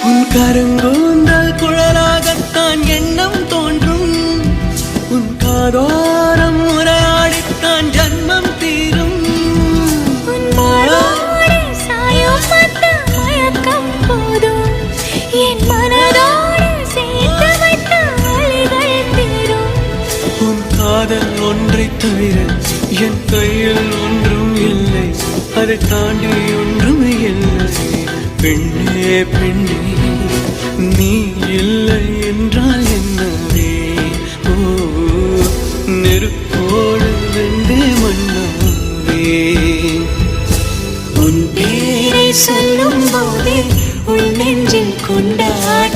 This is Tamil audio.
உன் கருங்கூந்தல் குழலாகத்தான் எண்ணம் தோன்றும். உன் காதோரம் உரையாடித்தான் ஜன்மம் தீரும். உன் மாறோடு சாயம் பார்த்த மயக்கம் போதும். என் மனதோடு சேர்த்து வைத்த வழிகள் தீரும். உன் காதல் ஒன்றை தவிர என் கையில் ஒன்றும் இல்லை. அதை தாண்டி ஒன்றும் இல்லை. பெண்ணே பெண்ணே நீ இல்லை என்றால் என்னவே? ஓ நெருப்போடு வெந்தே மண்ணாவே. உன் பேரை சொல்லும் போதே உன் நெஞ்சில் கொண்டாட